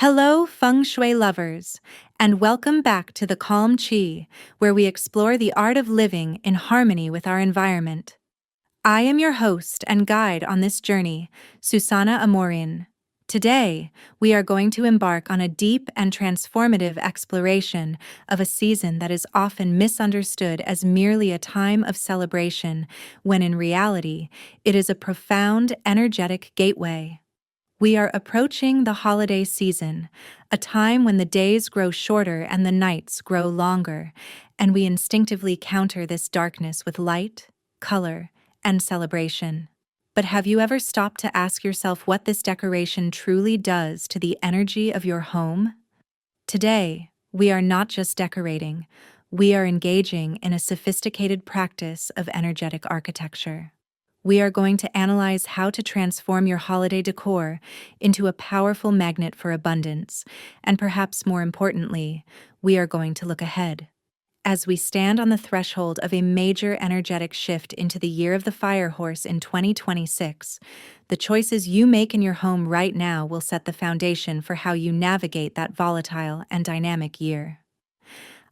Hello, Feng Shui lovers, and welcome back to the Calm Chi, where we explore the art of living in harmony with our environment. I am your host and guide on this journey, Susanna Amorian. Today, we are going to embark on a deep and transformative exploration of a season that is often misunderstood as merely a time of celebration, when in reality, it is a profound, energetic gateway. We are approaching the holiday season, a time when the days grow shorter and the nights grow longer, and we instinctively counter this darkness with light, color, and celebration. But have you ever stopped to ask yourself what this decoration truly does to the energy of your home? Today, we are not just decorating, we are engaging in a sophisticated practice of energetic architecture. We are going to analyze how to transform your holiday decor into a powerful magnet for abundance, and perhaps more importantly, we are going to look ahead. As we stand on the threshold of a major energetic shift into the year of the fire horse in 2026, the choices you make in your home right now will set the foundation for how you navigate that volatile and dynamic year.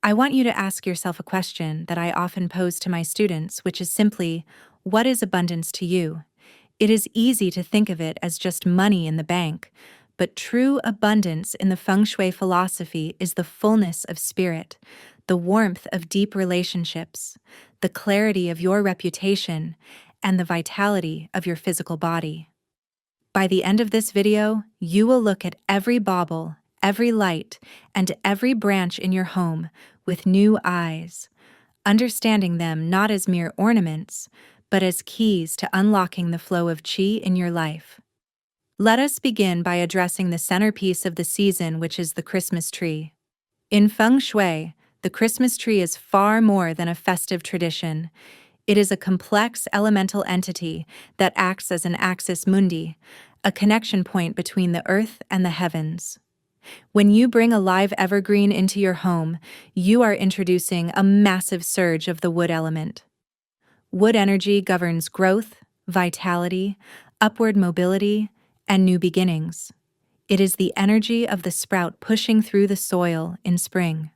I want you to ask yourself a question that I often pose to my students, which is simply, what is abundance to you? It is easy to think of it as just money in the bank, but true abundance in the Feng Shui philosophy is the fullness of spirit, the warmth of deep relationships, the clarity of your reputation, and the vitality of your physical body. By the end of this video, you will look at every bauble, every light, and every branch in your home with new eyes, understanding them not as mere ornaments, but as keys to unlocking the flow of qi in your life. Let us begin by addressing the centerpiece of the season, which is the Christmas tree. In Feng Shui, the Christmas tree is far more than a festive tradition. It is a complex elemental entity that acts as an axis mundi, a connection point between the earth and the heavens. When you bring a live evergreen into your home, you are introducing a massive surge of the wood element. Wood energy governs growth, vitality, upward mobility, and new beginnings. It is the energy of the sprout pushing through the soil in spring.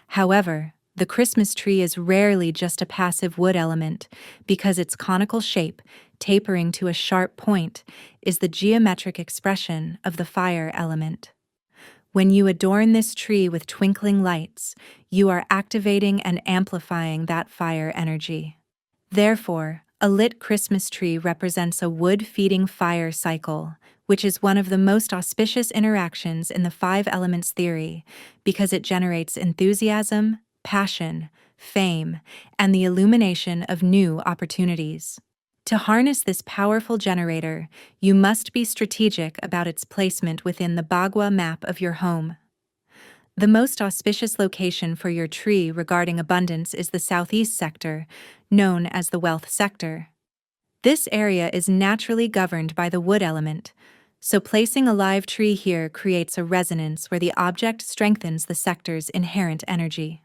However, the Christmas tree is rarely just a passive wood element, because its conical shape, tapering to a sharp point, is the geometric expression of the fire element. When you adorn this tree with twinkling lights, you are activating and amplifying that fire energy. Therefore, a lit Christmas tree represents a wood-feeding fire cycle, which is one of the most auspicious interactions in the five elements theory, because it generates enthusiasm, passion, fame, and the illumination of new opportunities. To harness this powerful generator, you must be strategic about its placement within the Bagua map of your home. The most auspicious location for your tree regarding abundance is the southeast sector, known as the wealth sector. This area is naturally governed by the wood element, so placing a live tree here creates a resonance where the object strengthens the sector's inherent energy.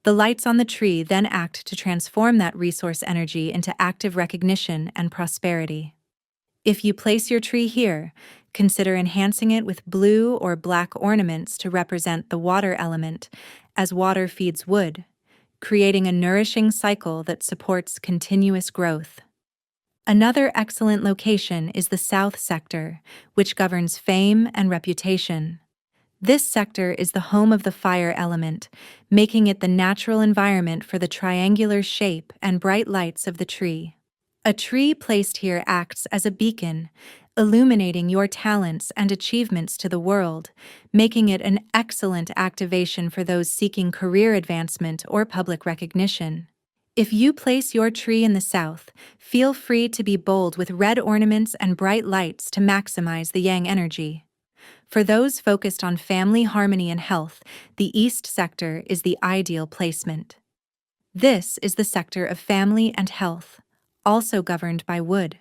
The lights on the tree then act to transform that resource energy into active recognition and prosperity. If you place your tree here, consider enhancing it with blue or black ornaments to represent the water element, as water feeds wood, creating a nourishing cycle that supports continuous growth. Another excellent location is the south sector, which governs fame and reputation. This sector is the home of the fire element, making it the natural environment for the triangular shape and bright lights of the tree. A tree placed here acts as a beacon, illuminating your talents and achievements to the world, making it an excellent activation for those seeking career advancement or public recognition. If you place your tree in the south, feel free to be bold with red ornaments and bright lights to maximize the yang energy. For those focused on family harmony and health, the east sector is the ideal placement. This is the sector of family and health, also governed by wood.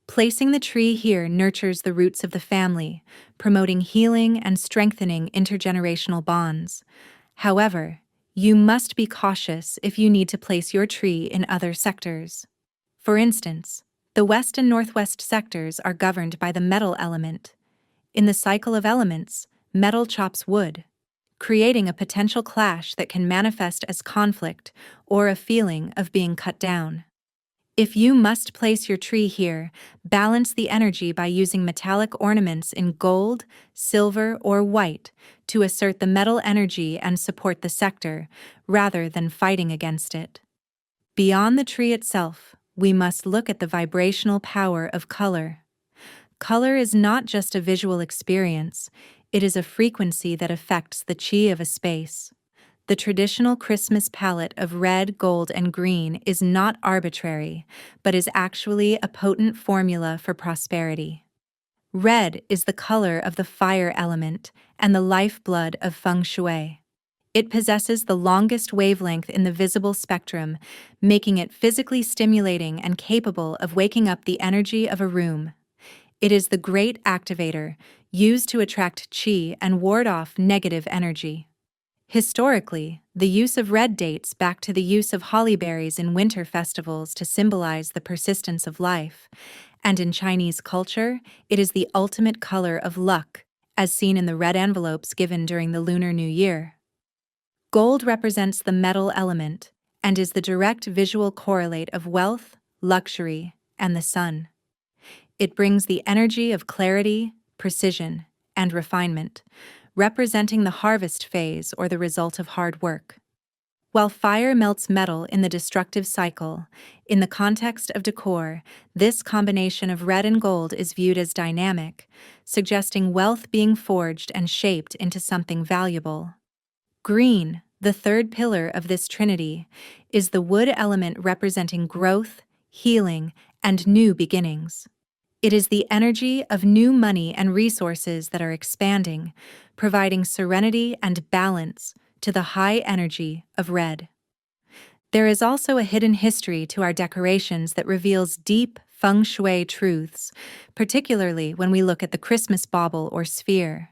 Placing the tree here nurtures the roots of the family, promoting healing and strengthening intergenerational bonds. However, you must be cautious if you need to place your tree in other sectors. For instance, the west and northwest sectors are governed by the metal element. In the cycle of elements, metal chops wood, creating a potential clash that can manifest as conflict or a feeling of being cut down. If you must place your tree here, balance the energy by using metallic ornaments in gold, silver, or white to assert the metal energy and support the sector, rather than fighting against it. Beyond the tree itself, we must look at the vibrational power of color. Color is not just a visual experience, it is a frequency that affects the chi of a space. The traditional Christmas palette of red, gold, and green is not arbitrary, but is actually a potent formula for prosperity. Red is the color of the fire element and the lifeblood of Feng Shui. It possesses the longest wavelength in the visible spectrum, making it physically stimulating and capable of waking up the energy of a room. It is the great activator, used to attract qi and ward off negative energy. Historically, the use of red dates back to the use of holly berries in winter festivals to symbolize the persistence of life, and in Chinese culture, it is the ultimate color of luck, as seen in the red envelopes given during the Lunar New Year. Gold represents the metal element and is the direct visual correlate of wealth, luxury, and the sun. It brings the energy of clarity, precision, and refinement, representing the harvest phase or the result of hard work. While fire melts metal in the destructive cycle, in the context of decor, this combination of red and gold is viewed as dynamic, suggesting wealth being forged and shaped into something valuable. Green, the third pillar of this trinity, is the wood element representing growth, healing, and new beginnings. It is the energy of new money and resources that are expanding, providing serenity and balance to the high energy of red. There is also a hidden history to our decorations that reveals deep feng shui truths, particularly when we look at the Christmas bauble or sphere.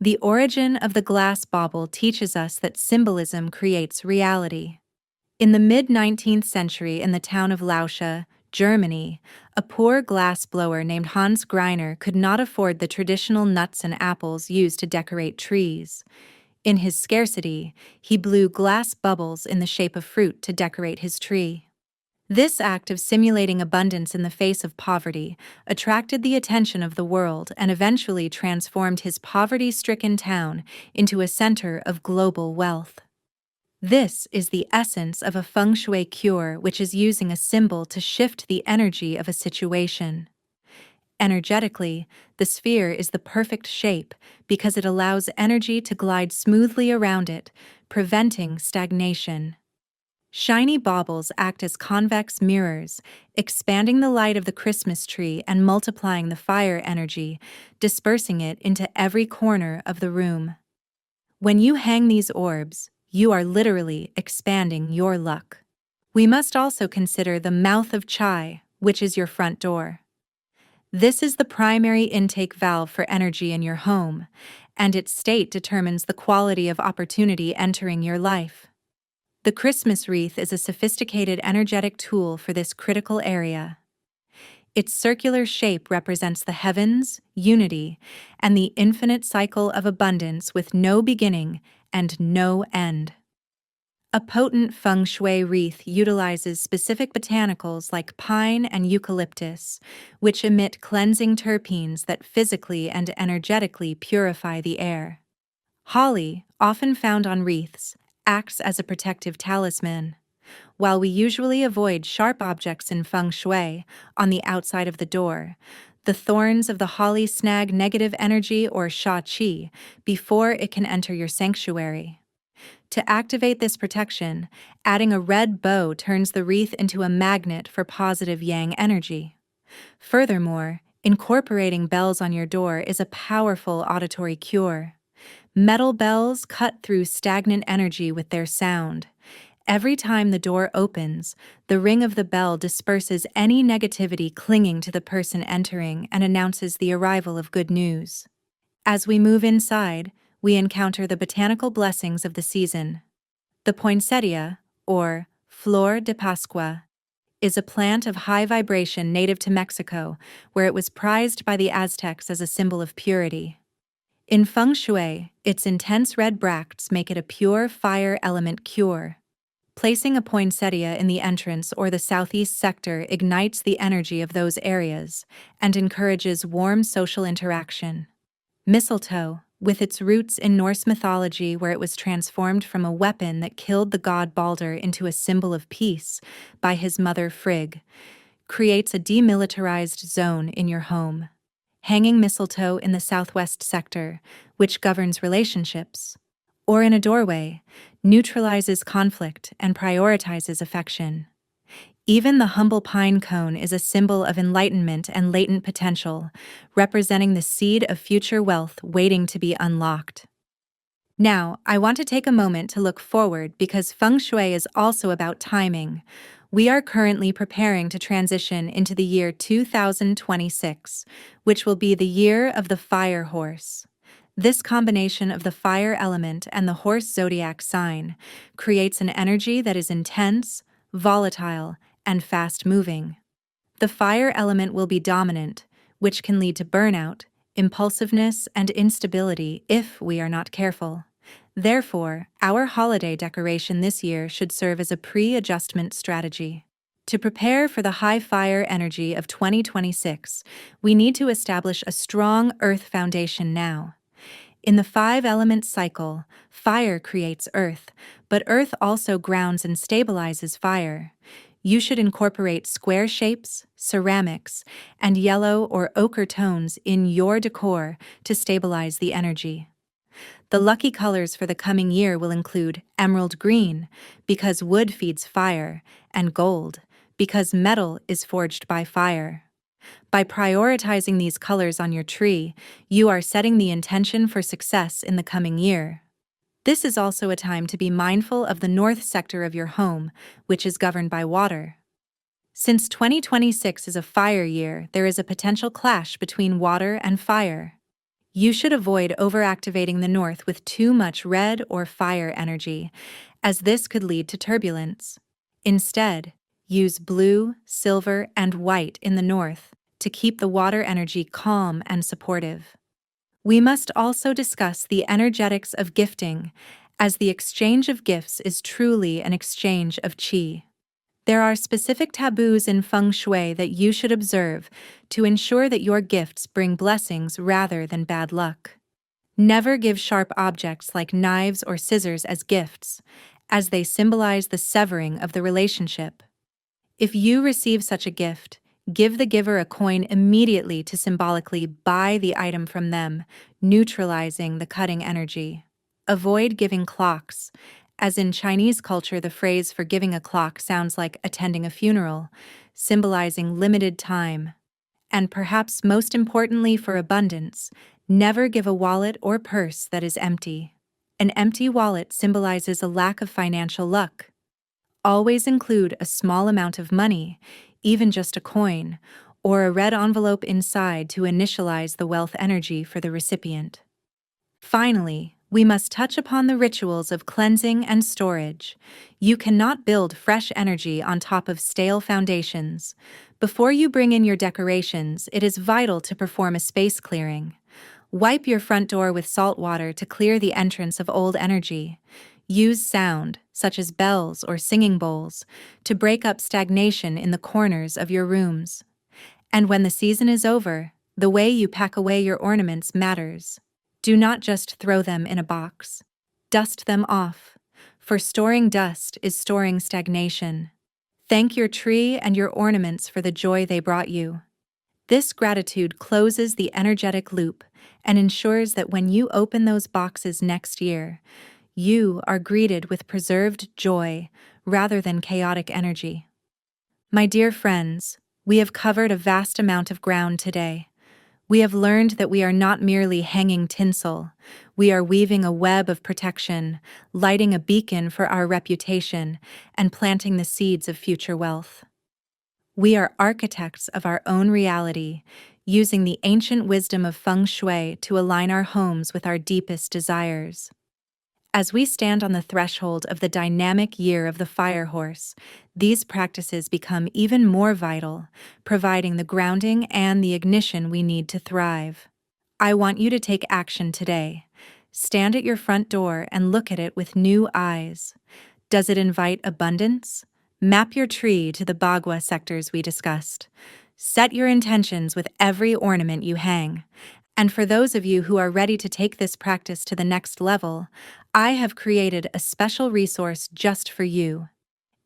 The origin of the glass bauble teaches us that symbolism creates reality. In the mid-19th century in the town of Lauscha, Germany, a poor glass blower named Hans Greiner could not afford the traditional nuts and apples used to decorate trees. In his scarcity, he blew glass bubbles in the shape of fruit to decorate his tree. This act of simulating abundance in the face of poverty attracted the attention of the world and eventually transformed his poverty-stricken town into a center of global wealth. This is the essence of a feng shui cure, which is using a symbol to shift the energy of a situation. Energetically, the sphere is the perfect shape because it allows energy to glide smoothly around it, preventing stagnation. Shiny baubles act as convex mirrors, expanding the light of the Christmas tree and multiplying the fire energy, dispersing it into every corner of the room. When you hang these orbs, you are literally expanding your luck. We must also consider the mouth of chai, which is your front door. This is the primary intake valve for energy in your home, and its state determines the quality of opportunity entering your life. The Christmas wreath is a sophisticated energetic tool for this critical area. Its circular shape represents the heavens, unity, and the infinite cycle of abundance with no beginning and no end. A potent feng shui wreath utilizes specific botanicals like pine and eucalyptus, which emit cleansing terpenes that physically and energetically purify the air. Holly, often found on wreaths, acts as a protective talisman. While we usually avoid sharp objects in feng shui on the outside of the door, the thorns of the holly snag negative energy or sha qi before it can enter your sanctuary. To activate this protection, adding a red bow turns the wreath into a magnet for positive yang energy. Furthermore, incorporating bells on your door is a powerful auditory cure. Metal bells cut through stagnant energy with their sound. Every time the door opens, the ring of the bell disperses any negativity clinging to the person entering and announces the arrival of good news. As we move inside, we encounter the botanical blessings of the season. The poinsettia, or flor de Pascua, is a plant of high vibration native to Mexico, where it was prized by the Aztecs as a symbol of purity. In Feng Shui, its intense red bracts make it a pure fire element cure. Placing a poinsettia in the entrance or the southeast sector ignites the energy of those areas and encourages warm social interaction. Mistletoe, with its roots in Norse mythology where it was transformed from a weapon that killed the god Balder into a symbol of peace by his mother Frigg, creates a demilitarized zone in your home. Hanging mistletoe in the southwest sector, which governs relationships, or in a doorway, neutralizes conflict and prioritizes affection. Even the humble pine cone is a symbol of enlightenment and latent potential, representing the seed of future wealth waiting to be unlocked. Now, I want to take a moment to look forward because Feng Shui is also about timing. We are currently preparing to transition into the year 2026, which will be the year of the fire horse. This combination of the fire element and the horse zodiac sign creates an energy that is intense, volatile, and fast-moving. The fire element will be dominant, which can lead to burnout, impulsiveness, and instability if we are not careful. Therefore, our holiday decoration this year should serve as a pre-adjustment strategy. To prepare for the high fire energy of 2026, we need to establish a strong earth foundation now. In the five-element cycle, fire creates earth, but earth also grounds and stabilizes fire. You should incorporate square shapes, ceramics, and yellow or ochre tones in your decor to stabilize the energy. The lucky colors for the coming year will include emerald green, because wood feeds fire, and gold, because metal is forged by fire. By prioritizing these colors on your tree, you are setting the intention for success in the coming year. This is also a time to be mindful of the north sector of your home, which is governed by water. Since 2026 is a fire year, there is a potential clash between water and fire. You should avoid overactivating the north with too much red or fire energy, as this could lead to turbulence. Instead, use blue, silver, and white in the north to keep the water energy calm and supportive. We must also discuss the energetics of gifting, as the exchange of gifts is truly an exchange of qi. There are specific taboos in Feng Shui that you should observe to ensure that your gifts bring blessings rather than bad luck. Never give sharp objects like knives or scissors as gifts, as they symbolize the severing of the relationship. If you receive such a gift, give the giver a coin immediately to symbolically buy the item from them, neutralizing the cutting energy. Avoid giving clocks, as in Chinese culture the phrase for giving a clock sounds like attending a funeral, symbolizing limited time. And perhaps most importantly for abundance, never give a wallet or purse that is empty. An empty wallet symbolizes a lack of financial luck. Always include a small amount of money, even just a coin, or a red envelope inside to initialize the wealth energy for the recipient. Finally, we must touch upon the rituals of cleansing and storage. You cannot build fresh energy on top of stale foundations. Before you bring in your decorations, it is vital to perform a space clearing. Wipe your front door with salt water to clear the entrance of old energy. Use sound, such as bells or singing bowls, to break up stagnation in the corners of your rooms. And when the season is over, the way you pack away your ornaments matters. Do not just throw them in a box. Dust them off, for storing dust is storing stagnation. Thank your tree and your ornaments for the joy they brought you. This gratitude closes the energetic loop and ensures that when you open those boxes next year, you are greeted with preserved joy rather than chaotic energy. My dear friends, we have covered a vast amount of ground today. We have learned that we are not merely hanging tinsel. We are weaving a web of protection, lighting a beacon for our reputation, and planting the seeds of future wealth. We are architects of our own reality, using the ancient wisdom of Feng Shui to align our homes with our deepest desires. As we stand on the threshold of the dynamic year of the fire horse, these practices become even more vital, providing the grounding and the ignition we need to thrive. I want you to take action today. Stand at your front door and look at it with new eyes. Does it invite abundance? Map your tree to the Bagua sectors we discussed. Set your intentions with every ornament you hang. And for those of you who are ready to take this practice to the next level, I have created a special resource just for you.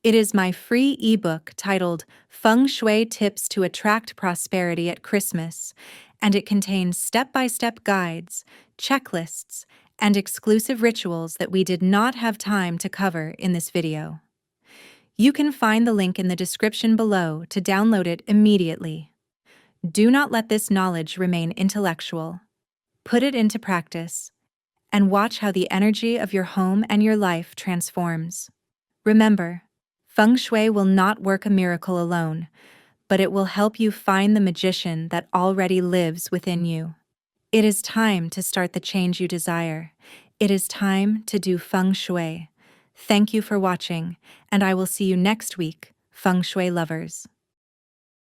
It is my free ebook titled Feng Shui Tips to Attract Prosperity at Christmas, and it contains step-by-step guides, checklists, and exclusive rituals that we did not have time to cover in this video. You can find the link in the description below to download it immediately. Do not let this knowledge remain intellectual. Put it into practice, and watch how the energy of your home and your life transforms. Remember, Feng Shui will not work a miracle alone, but it will help you find the magician that already lives within you. It is time to start the change you desire. It is time to do Feng Shui. Thank you for watching, and I will see you next week, Feng Shui lovers.